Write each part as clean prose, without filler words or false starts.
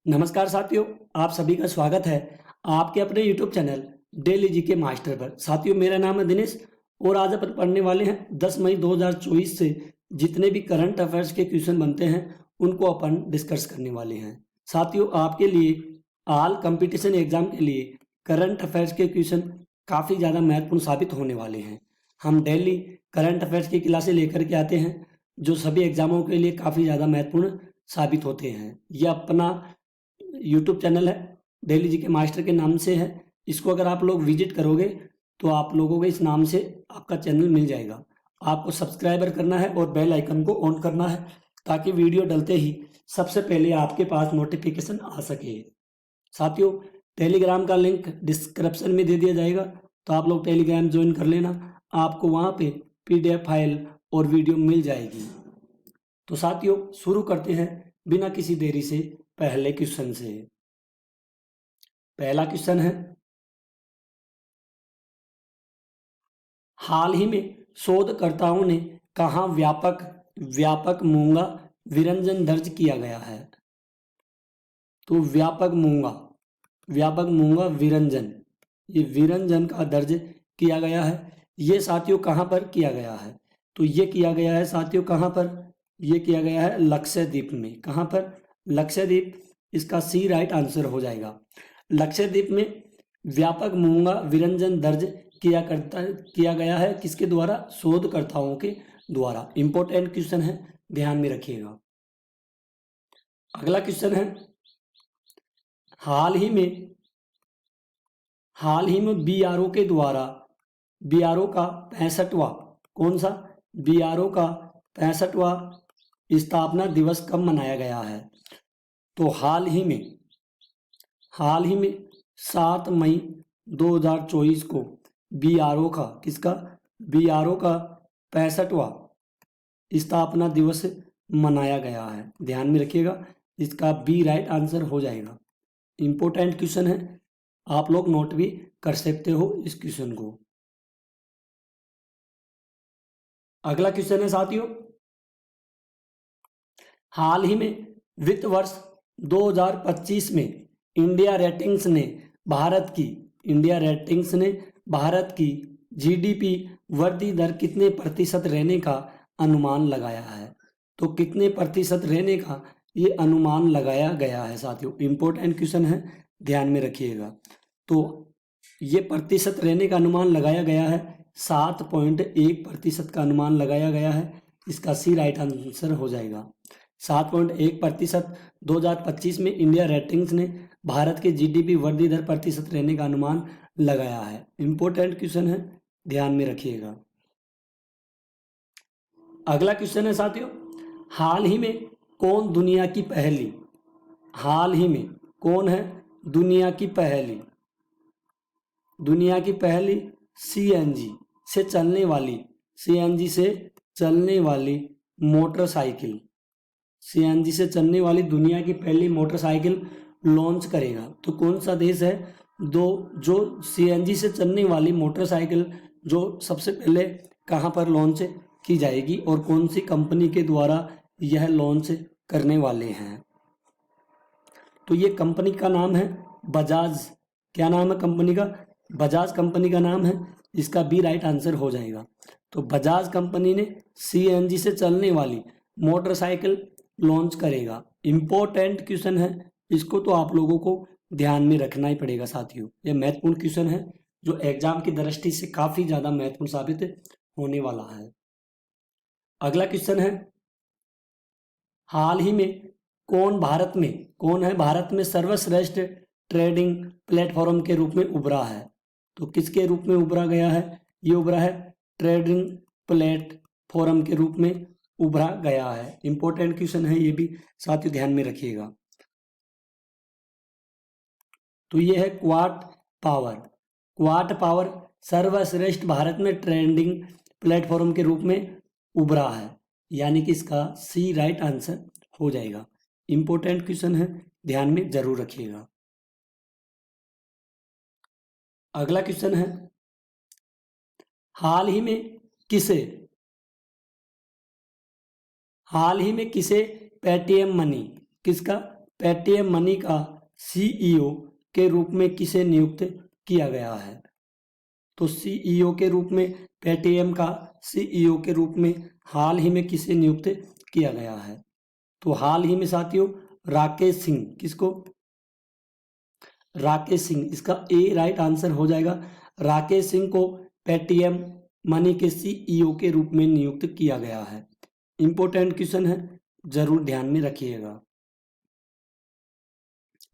नमस्कार साथियों, आप सभी का स्वागत है आपके अपने YouTube channel daily GK master पर। साथियों, मेरा नाम है दिनेश और आज अपन पढ़ने वाले हैं 10 मई 2024 से जितने भी करंट अफेयर्स के क्वेश्चन बनते हैं उनको अपन डिस्कस करने वाले हैं। साथियों, आपके लिए ऑल कंपटीशन एग्जाम के लिए करंट अफेयर्स के क्वेश्चन काफ़ी ज़्यादा महत्वपूर्ण साबित होने वाले हैं। हम डेली करंट अफेयर्स की क्लासें लेकर के आते हैं जो सभी एग्जामों के लिए काफ़ी ज़्यादा महत्वपूर्ण साबित होते हैं। यह अपना यूट्यूब चैनल है, डेली जीके मास्टर के नाम से है। इसको अगर आप लोग विजिट करोगे तो आप लोगों को इस नाम से आपका चैनल मिल जाएगा। आपको सब्सक्राइबर करना है और बेल आइकन को ऑन करना है ताकि वीडियो डलते ही सबसे पहले आपके पास नोटिफिकेशन आ सके। साथियों, टेलीग्राम का लिंक डिस्क्रिप्शन में दे दिया जाएगा, तो आप लोग टेलीग्राम ज्वाइन कर लेना। आपको वहाँ पे PDF फाइल और वीडियो मिल जाएगी। तो साथियों, शुरू करते हैं बिना किसी देरी से पहले क्वेश्चन से। पहला क्वेश्चन है, हाल ही में शोधकर्ताओं ने कहाँ व्यापक मूंगा विरंजन दर्ज किया गया है? तो व्यापक मूंगा विरंजन, ये विरंजन का दर्ज किया गया है। ये साथियों कहाँ पर किया गया है? तो ये किया गया है साथियों कहाँ पर? ये किया गया है लक्षद्वीप में। कहाँ पर? लक्षद्वीप। इसका सी राइट आंसर हो जाएगा। लक्षद्वीप में व्यापक मूंगा विरंजन दर्ज किया गया है। किसके द्वारा? शोधकर्ताओं के द्वारा। इंपॉर्टेंट क्वेश्चन है, ध्यान में रखिएगा। अगला क्वेश्चन है, हाल ही में BRO के द्वारा BRO का 65वां, कौन सा? BRO का 65वां स्थापना दिवस कब मनाया गया है? तो हाल ही में 7 मई 2024 को BRO का, किसका? BRO का 65वां स्थापना दिवस मनाया गया है। ध्यान में रखिएगा, इसका बी राइट आंसर हो जाएगा। इंपॉर्टेंट क्वेश्चन है, आप लोग नोट भी कर सकते हो इस क्वेश्चन को। अगला क्वेश्चन है साथियों, हाल ही में वित्त वर्ष 2025 में इंडिया रेटिंग्स ने भारत की GDP वृद्धि दर कितने प्रतिशत रहने का अनुमान लगाया है? तो कितने प्रतिशत रहने का ये अनुमान लगाया गया है साथियों? इंपॉर्टेंट क्वेश्चन है, ध्यान में रखिएगा। तो ये प्रतिशत रहने का अनुमान लगाया गया है 7.1% का अनुमान लगाया गया है। इसका सी राइट आंसर हो जाएगा। 7.1% 2025 में इंडिया रेटिंग्स ने भारत के GDP वृद्धि दर प्रतिशत रहने का अनुमान लगाया है। इंपॉर्टेंट क्वेश्चन है, ध्यान में रखिएगा। अगला क्वेश्चन है साथियों, हाल ही में कौन है दुनिया की पहली CNG से चलने वाली मोटरसाइकिल दुनिया की पहली मोटरसाइकिल लॉन्च करेगा? तो कौन सा देश है जो CNG से चलने वाली मोटरसाइकिल जो सबसे पहले कहाँ पर लॉन्च की जाएगी और कौन सी कंपनी के द्वारा यह लॉन्च करने वाले हैं? तो ये कंपनी का नाम है बजाज। क्या नाम है कंपनी का? बजाज कंपनी का नाम है। इसका बी राइट आंसर हो जाएगा। तो बजाज कंपनी ने CNG से चलने वाली मोटरसाइकिल लॉन्च करेगा। इंपॉर्टेंट क्वेश्चन है, इसको तो आप लोगों को ध्यान में रखना ही पड़ेगा साथियों। यह महत्वपूर्ण क्वेश्चन है जो एग्जाम की दृष्टि से काफी ज्यादा महत्वपूर्ण साबित होने वाला है। अगला क्वेश्चन है, हाल ही में कौन है भारत में सर्वश्रेष्ठ ट्रेडिंग प्लेटफॉर्म के रूप में उभरा है? तो किसके रूप में उभरा गया है? ये उभरा है ट्रेडिंग प्लेटफॉर्म के रूप में उभरा गया है। इंपॉर्टेंट क्वेश्चन है, ये भी साथियों ध्यान में रखिएगा। तो ये है क्वाड पावर सर्वश्रेष्ठ भारत में ट्रेडिंग प्लेटफॉर्म के रूप में उभरा है, यानी कि इसका सी राइट आंसर हो जाएगा। इंपॉर्टेंट क्वेश्चन है, ध्यान में जरूर रखिएगा। अगला क्वेश्चन है, हाल ही में किसे पेटीएम मनी, किसका? पेटीएम मनी का सीईओ के रूप में किसे नियुक्त किया गया है? तो सीईओ के रूप में, पेटीएम का सीईओ के रूप में हाल ही में किसे नियुक्त किया गया है? तो हाल ही में साथियों राकेश सिंह, किसको? राकेश सिंह, इसका ए राइट आंसर हो जाएगा। राकेश सिंह को पेटीएम मनी के सीईओ के रूप में नियुक्त किया गया है। इंपॉर्टेंट क्वेश्चन है, जरूर ध्यान में रखिएगा।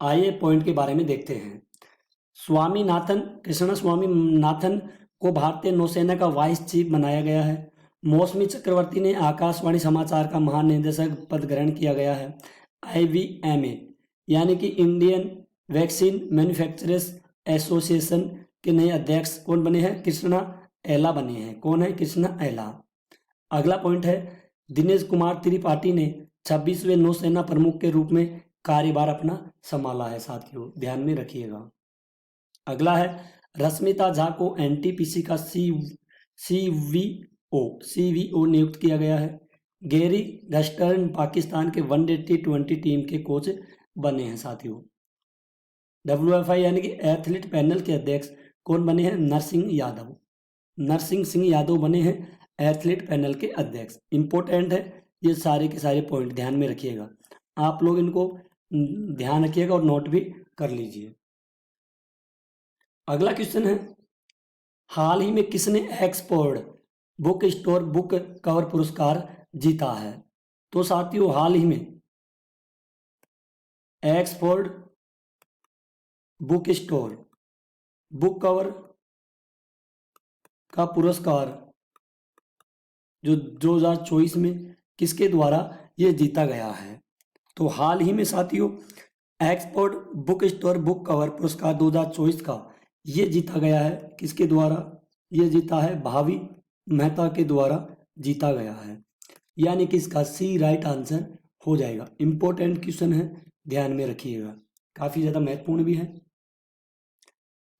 आइए पॉइंट के बारे में देखते हैं। स्वामीनाथन, कृष्ण स्वामीनाथन को भारतीय नौसेना का वाइस चीफ बनाया गया है। मौसमी चक्रवर्ती ने आकाशवाणी समाचार का महानिदेशक पद ग्रहण किया गया है। IVMA यानी कि इंडियन वैक्सीन मैन्युफैक्चरर्स एसोसिएशन के नए अध्यक्ष कौन बने हैं? कृष्णा एला बने हैं। कौन है? कृष्णा एला। अगला पॉइंट है, दिनेश कुमार त्रिपाठी ने 26वें नौसेना प्रमुख के रूप में कार्यभार अपना संभाला है। साथियों ध्यान में रखिएगा। अगला है, रश्मिता झा को NTPC का CVO नियुक्त किया गया है। गैरी गस्टर्न पाकिस्तान के वनडे T20 टीम के कोच बने हैं। साथियों WFI यानी कि एथलीट पैनल के अध्यक्ष कौन बने हैं? नरसिंह यादव। नरसिंह सिंह यादव बने हैं एथलीट पैनल के अध्यक्ष। इंपॉर्टेंट है, ये सारे के सारे पॉइंट ध्यान में रखिएगा। आप लोग इनको ध्यान रखिएगा और नोट भी कर लीजिए। अगला क्वेश्चन है, हाल ही में किसने एक्सफोर्ड बुक स्टोर बुक कवर पुरस्कार जीता है? तो साथियों हाल ही में एक्सफोर्ड बुक स्टोर बुक कवर का पुरस्कार जो 2024 में किसके द्वारा ये जीता गया है? तो हाल ही में साथियों एक्सफोर्ड बुक स्टोर बुक कवर पुरस्कार 2024 का ये जीता गया है। किसके द्वारा ये जीता है? भावी मेहता के द्वारा जीता गया है। यानी कि इसका सी राइट आंसर हो जाएगा। इंपॉर्टेंट क्वेश्चन है, ध्यान में रखिएगा, काफी ज्यादा महत्वपूर्ण भी है।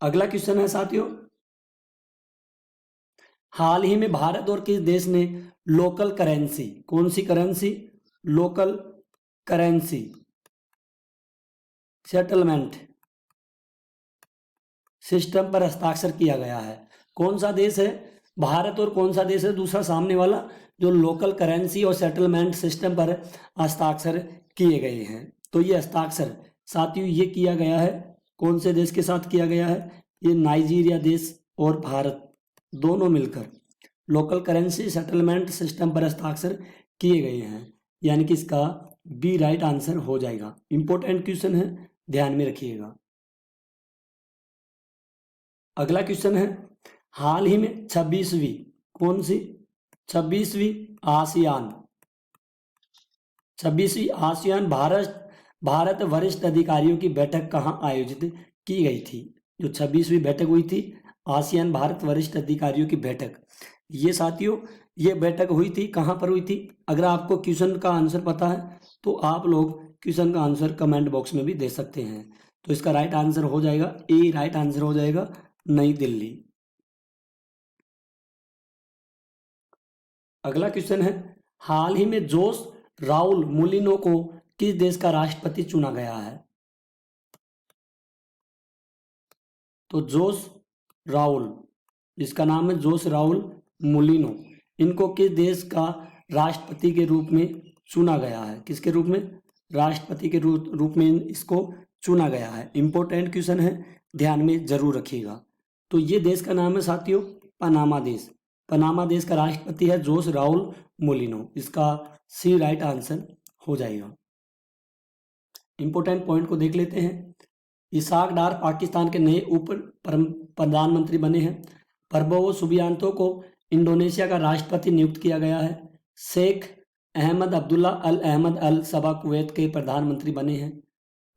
अगला क्वेश्चन है साथियों, हाल ही में भारत और किस देश ने लोकल करेंसी, कौन सी currency? Local currency settlement system पर हस्ताक्षर किया गया है। कौन सा देश है? भारत और कौन सा देश है दूसरा सामने वाला जो लोकल करेंसी और सेटलमेंट सिस्टम पर हस्ताक्षर किए गए हैं? तो ये हस्ताक्षर साथियों ये किया गया है, कौन से देश के साथ किया गया है? ये नाइजीरिया देश और भारत दोनों मिलकर लोकल करेंसी सेटलमेंट सिस्टम पर हस्ताक्षर किए गए हैं। यानी कि इसका बी राइट आंसर हो जाएगा। इंपॉर्टेंट क्वेश्चन है, ध्यान में रखिएगा। अगला क्वेश्चन है, हाल ही में 26वीं कौन सी? 26वीं आसियान भारत वरिष्ठ अधिकारियों की बैठक कहाँ आयोजित की गई थी? जो 26वीं बैठक हुई थी आसियान भारत वरिष्ठ अधिकारियों की बैठक, ये साथियों ये बैठक हुई थी कहाँ पर हुई थी? अगर आपको क्वेश्चन का आंसर पता है तो आप लोग क्वेश्चन का आंसर कमेंट बॉक्स में भी दे सकते हैं। तो इसका राइट आंसर हो जाएगा ए राइट आंसर हो जाएगा, नई दिल्ली। अगला क्वेश्चन है, हाल ही में जोस राउल मुलिनो को किस देश का राष्ट्रपति चुना गया है? तो जोस राउल, इसका नाम है जोस राउल मुलिनो, इनको किस देश का राष्ट्रपति के रूप में चुना गया है? किसके रूप में? राष्ट्रपति के रूप में इसको चुना गया है। इंपॉर्टेंट क्वेश्चन है, ध्यान में जरूर रखिएगा। तो ये देश का नाम है साथियों पनामा देश। पनामा देश का राष्ट्रपति है जोस राउल मोलिनो। इसका सी राइट आंसर हो जाएगा। इंपॉर्टेंट पॉइंट को देख लेते हैं। इसाक डार पाकिस्तान के नए उप प्रधानमंत्री बने हैं। प्रबोवो सुबियांतो को इंडोनेशिया का राष्ट्रपति नियुक्त किया गया है। शेख अहमद अब्दुल्ला अल अहमद अल सबा कुवैत के प्रधानमंत्री बने हैं।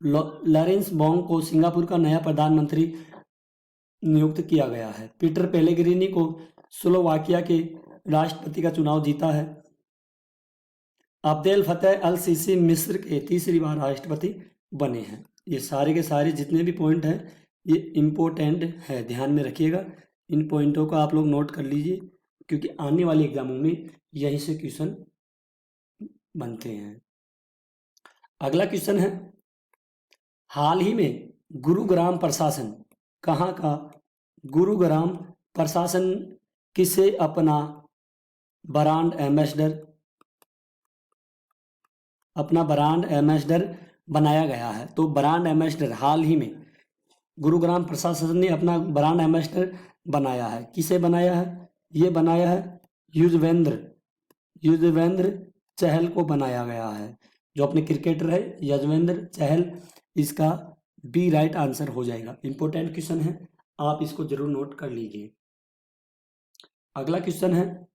लॉरेंस बोंग को सिंगापुर का नया प्रधानमंत्री नियुक्त किया गया है। पीटर पेलेग्रिनी को स्लोवाकिया के राष्ट्रपति का चुनाव जीता है। अब्देल फतेह अल सीसी मिस्र के तीसरी बार राष्ट्रपति बने हैं। ये सारे के सारे जितने भी पॉइंट हैं ये इम्पोर्टेंट है, ध्यान में रखिएगा। इन पॉइंटों को आप लोग नोट कर लीजिए क्योंकि आने वाले एग्जामों में यहीं से क्वेश्चन बनते हैं। अगला क्वेश्चन है, हाल ही में गुरुग्राम प्रशासन, कहाँ का गुरुग्राम प्रशासन किसे अपना ब्रांड एम्बेसडर बनाया गया है? तो ब्रांड एम्बेसडर हाल ही में गुरुग्राम प्रशासन ने अपना ब्रांड एम्बेसडर बनाया है। किसे बनाया है? ये बनाया है युजवेंद्र चहल को बनाया गया है, जो अपने क्रिकेटर है युजवेंद्र चहल। इसका बी राइट आंसर हो जाएगा। इंपॉर्टेंट क्वेश्चन है, आप इसको जरूर नोट कर लीजिए। अगला क्वेश्चन है,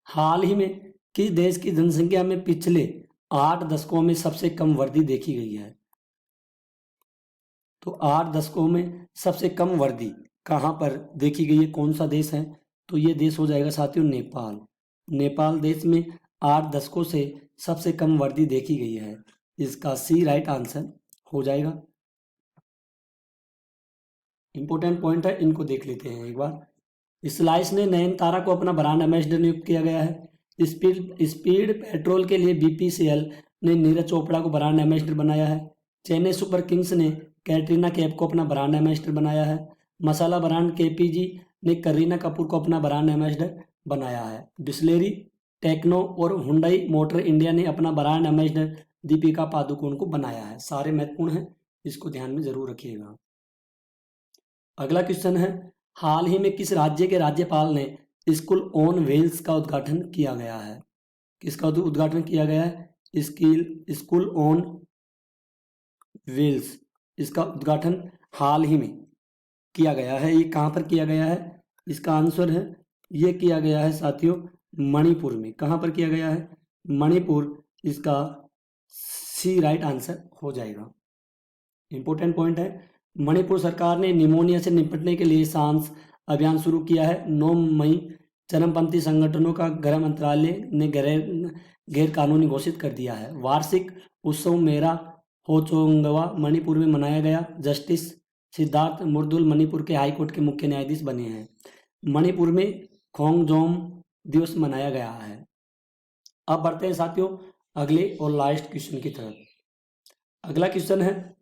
हाल ही में किस देश की जनसंख्या में पिछले 8 दशकों में सबसे कम वृद्धि देखी गई है? तो 8 दशकों में सबसे कम वृद्धि कहाँ पर देखी गई है, कौन सा देश है? तो ये देश हो जाएगा साथियों नेपाल। नेपाल देश में 8 दशकों से सबसे कम वृद्धि देखी गई है। इसका सी राइट आंसर हो जाएगा। इंपॉर्टेंट पॉइंट है, इनको देख लेते हैं एक बार। स्लाइस ने नयनतारा को अपना ब्रांड एम्बेसडर नियुक्त किया गया है। स्पीड पेट्रोल के लिए बीपीसीएल ने नीरज चोपड़ा को ब्रांड एम्बेसडर बनाया है। चेन्नई सुपर किंग्स ने कैटरीना कैफ को अपना ब्रांड एम्बेसडर बनाया है। मसाला ब्रांड केपीजी ने करीना कपूर को अपना ब्रांड एम्बेसडर बनाया है। बिस्लेरी, टेक्नो और हुंडई मोटर इंडिया ने अपना ब्रांड एम्बेसडर दीपिका पादुकोण को बनाया है। सारे महत्वपूर्ण हैं, इसको ध्यान में जरूर रखिएगा। अगला क्वेश्चन है, हाल ही में किस राज्य के राज्यपाल ने स्कूल ऑन व्हील्स का उद्घाटन किया गया है? किसका उद्घाटन किया गया है? स्कूल ऑन व्हील्स, इसका उद्घाटन हाल ही में किया गया है। ये कहाँ पर किया गया है? इसका आंसर है, ये किया गया है साथियों मणिपुर में। कहाँ पर किया गया है? मणिपुर। इसका सी राइट आंसर हो जाएगा। इंपॉर्टेंट पॉइंट है, मणिपुर सरकार ने निमोनिया से निपटने के लिए सांस अभियान शुरू किया है। 9 मई चरमपंथी संगठनों का गृह मंत्रालय ने गैर कानूनी घोषित कर दिया है। वार्षिक उत्सव मेरा होचोंगवा मणिपुर में मनाया गया। जस्टिस सिद्धार्थ मुर्दुल मणिपुर के हाईकोर्ट के मुख्य न्यायाधीश बने हैं। मणिपुर में खोंगजोम दिवस मनाया गया है। अब बढ़ते हैं साथियों अगले और लास्ट क्वेश्चन की तरफ। अगला क्वेश्चन है,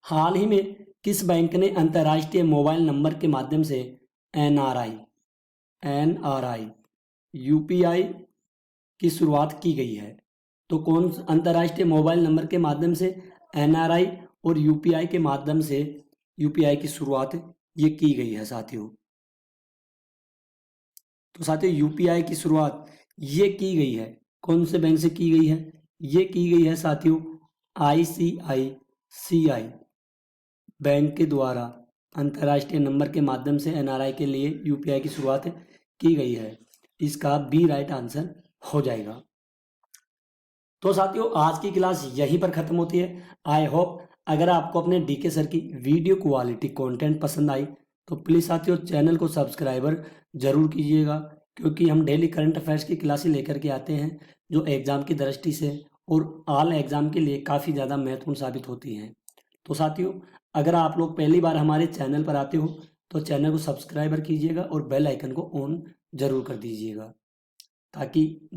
हाल ही में किस बैंक ने अंतर्राष्ट्रीय मोबाइल नंबर के माध्यम से एनआरआई यूपीआई की शुरुआत की गई है? तो कौन अंतर्राष्ट्रीय मोबाइल नंबर के माध्यम से एनआरआई और यूपीआई के माध्यम से यूपीआई की शुरुआत ये की गई है साथियों? तो साथियों यूपीआई की शुरुआत ये की गई है, कौन से बैंक से की गई है? ये की गई है साथियों आईसीआईसीआई बैंक के द्वारा अंतर्राष्ट्रीय नंबर के माध्यम से एनआरआई के लिए यूपीआई की शुरुआत की गई है। इसका बी राइट आंसर हो जाएगा। तो साथियों आज की क्लास यहीं पर खत्म होती है। आई होप अगर आपको अपने डीके सर की वीडियो क्वालिटी कंटेंट पसंद आई तो प्लीज़ साथियों चैनल को सब्सक्राइबर जरूर कीजिएगा, क्योंकि हम डेली करंट अफेयर्स की क्लासें लेकर के आते हैं जो एग्ज़ाम की दृष्टि से और ऑल एग्ज़ाम के लिए काफ़ी ज़्यादा महत्वपूर्ण साबित होती हैं। तो साथियों अगर आप लोग पहली बार हमारे चैनल पर आते हो तो चैनल को सब्सक्राइबर कीजिएगा और बेल आइकन को ऑन जरूर कर दीजिएगा, ताकि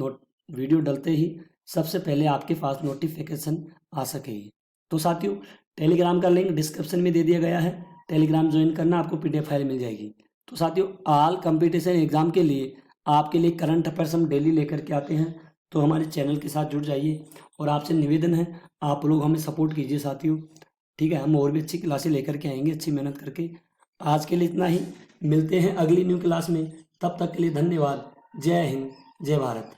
वीडियो डलते ही सबसे पहले आपके पास नोटिफिकेशन आ सके। तो साथियों टेलीग्राम का लिंक डिस्क्रिप्शन में दे दिया गया है, टेलीग्राम ज्वाइन करना, आपको पीडीएफ फाइल मिल जाएगी। तो साथियों ऑल कंपटीशन एग्जाम के लिए आपके लिए करंट अफेयर्स हम डेली लेकर के आते हैं, तो हमारे चैनल के साथ जुड़ जाइए और आपसे निवेदन है आप लोग हमें सपोर्ट कीजिए साथियों, ठीक है। हम और भी अच्छी क्लासें लेकर के आएंगे अच्छी मेहनत करके। आज के लिए इतना ही, मिलते हैं अगली न्यू क्लास में, तब तक के लिए धन्यवाद। जय हिंद, जय भारत।